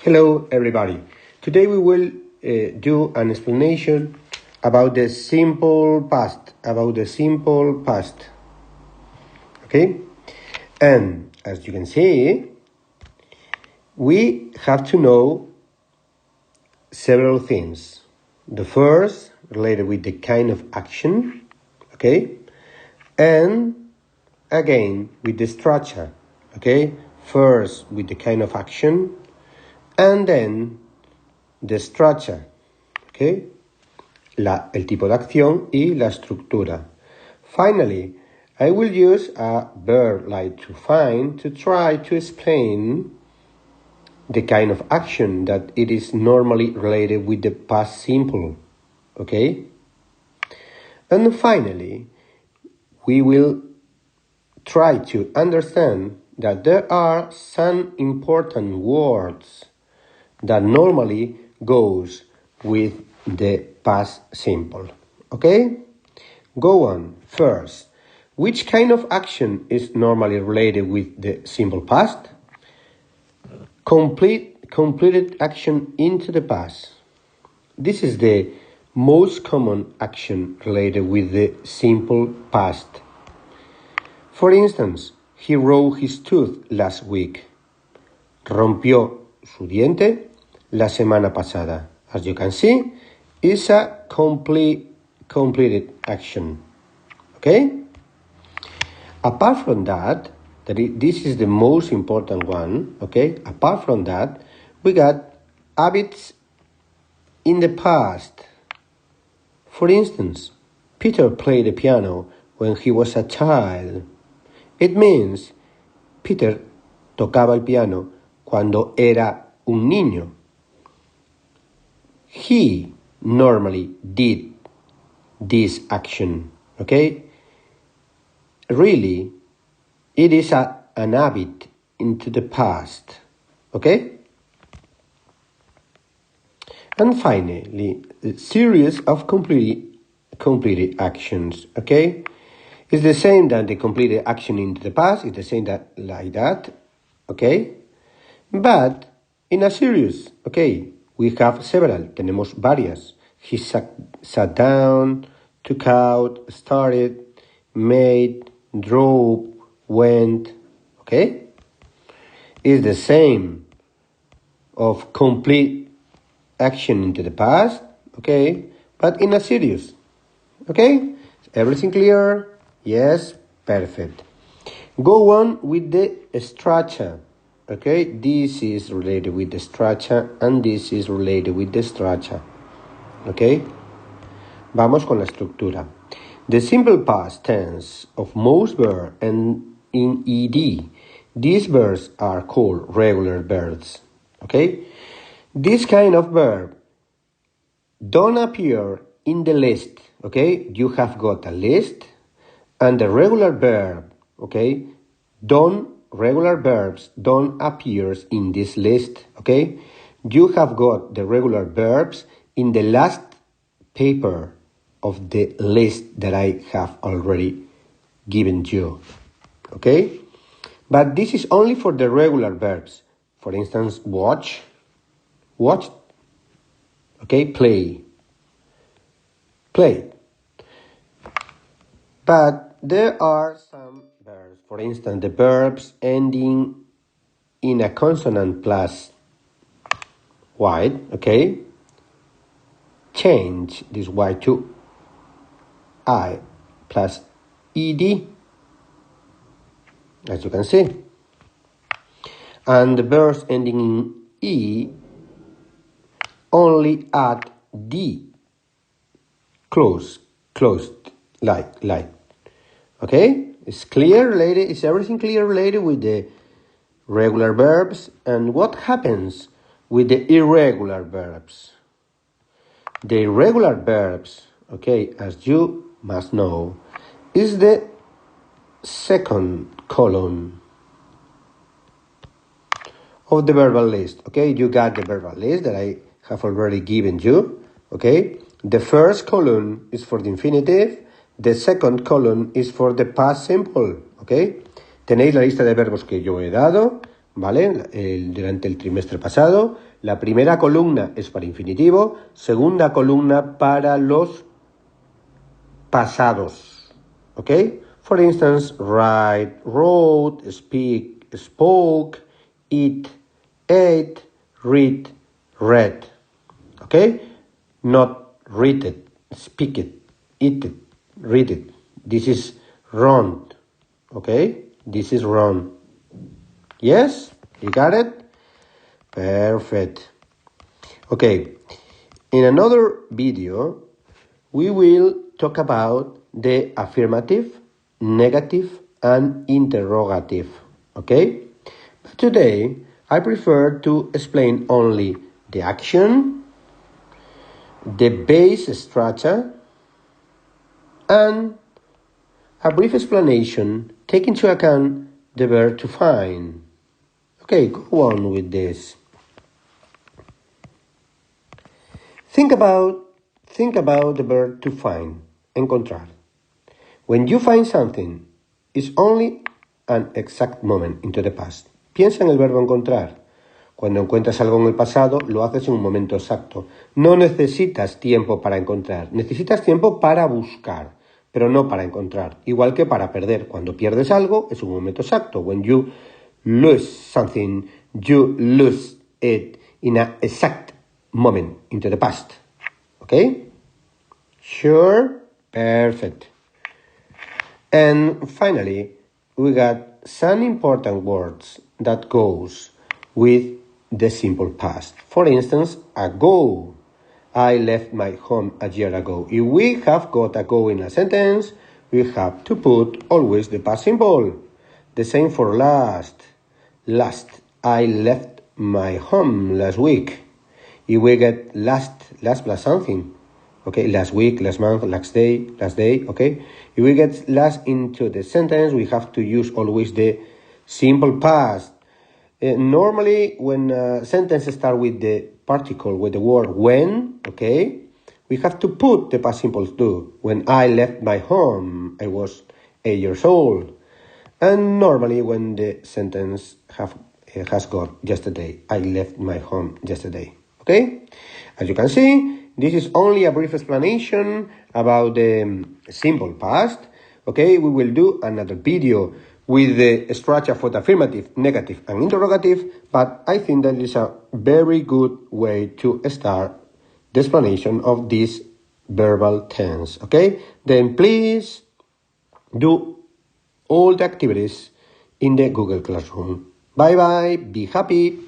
Hello, everybody. Today we will do an explanation about the simple past, okay? And as you can see, we have to know several things. The first, related with the kind of action, okay? And again, with the structure, okay? First, with the kind of action, and then the structure, okay? El tipo de acción y la estructura. Finally, I will use a verb like to find to try to explain the kind of action that it is normally related with the past simple, okay? And finally, we will try to understand that there are some important words that normally goes with the past simple. Okay? Go on. First, which kind of action is normally related with the simple past? Completed action into the past. This is the most common action related with the simple past. For instance, he broke his tooth last week. Rompió su diente la semana pasada. As you can see, it's a completed action. Okay? Apart from that, this is the most important one. Okay? Apart from that, we got habits in the past. For instance, Peter played the piano when he was a child. It means Peter tocaba el piano cuando era un niño. He normally did this action, okay? Really, it is an habit into the past, okay? And finally, the series of completed actions, okay? It's the same that the completed action into the past, it's the same that like that, okay? But in a series, okay, we have several, tenemos varias. He sat down, took out, started, made, drove, went, okay? It's the same of complete action into the past, okay? But in a series, okay? Everything clear? Yes, perfect. Go on with the structure. Okay, this is related with the structure and this is related with the structure. Okay, vamos con la estructura. The simple past tense of most verbs and in ed. These verbs are called regular verbs. Okay, this kind of verb don't appear in the list. Okay, you have got a list and the regular verb. Okay, regular verbs don't appear in this list, okay? You have got the regular verbs in the last paper of the list that I have already given you, okay? But this is only for the regular verbs. For instance, watch, okay? Play. But there are some verbs, for instance, the verbs ending in a consonant plus y, okay? Change this y to I plus ed, as you can see. And the verbs ending in e only add d, closed, like. Okay? It's clear related, is everything clear related with the regular verbs? And what happens with the irregular verbs? The irregular verbs, okay, as you must know, is the second column of the verbal list. Okay, you got the verbal list that I have already given you. Okay, the first column is for the infinitive. The second column is for the past simple, ¿ok? Tenéis la lista de verbos que yo he dado, ¿vale? Durante el trimestre pasado. La primera columna es para infinitivo, segunda columna para los pasados, ¿ok? For instance, write, wrote, speak, spoke, eat, ate, read, read, ¿ok? Not read it, speak it, eat it, read it. This is wrong, ¿ok? This is wrong. Yes? You got it? Perfect. Okay, in another video, we will talk about the affirmative, negative, and interrogative, okay? But today, I prefer to explain only the action, the base structure, and a brief explanation taking into account the verb to find. Okay, go on with this. Think about the verb to find, encontrar. When you find something, it's only an exact moment into the past. Piensa en el verbo encontrar. Cuando encuentras algo en el pasado, lo haces en un momento exacto. No necesitas tiempo para encontrar, necesitas tiempo para buscar, pero no para encontrar. Igual que para perder. Cuando pierdes algo, es un momento exacto. When you lose something, you lose it in an exact moment into the past. Okay? Sure? Perfect. And finally, we got some important words that goes with the simple past. For instance, ago. I left my home a year ago. If we have got ago in a sentence, we have to put always the past simple. The same for last. Last. I left my home last week. If we get last plus something, okay, last week, last month, last day, okay. If we get last into the sentence, we have to use always the simple past. Normally, when a sentence starts with the particle, with the word when, okay, we have to put the past simple too. When I left my home, I was 8 years old. And normally, when the sentence has got yesterday, I left my home yesterday. Okay? As you can see, this is only a brief explanation about the simple past. Okay? We will do another video with the structure for the affirmative, negative, and interrogative, but I think that is a very good way to start the explanation of this verbal tense. Okay? Then please do all the activities in the Google Classroom. Bye-bye. Be happy.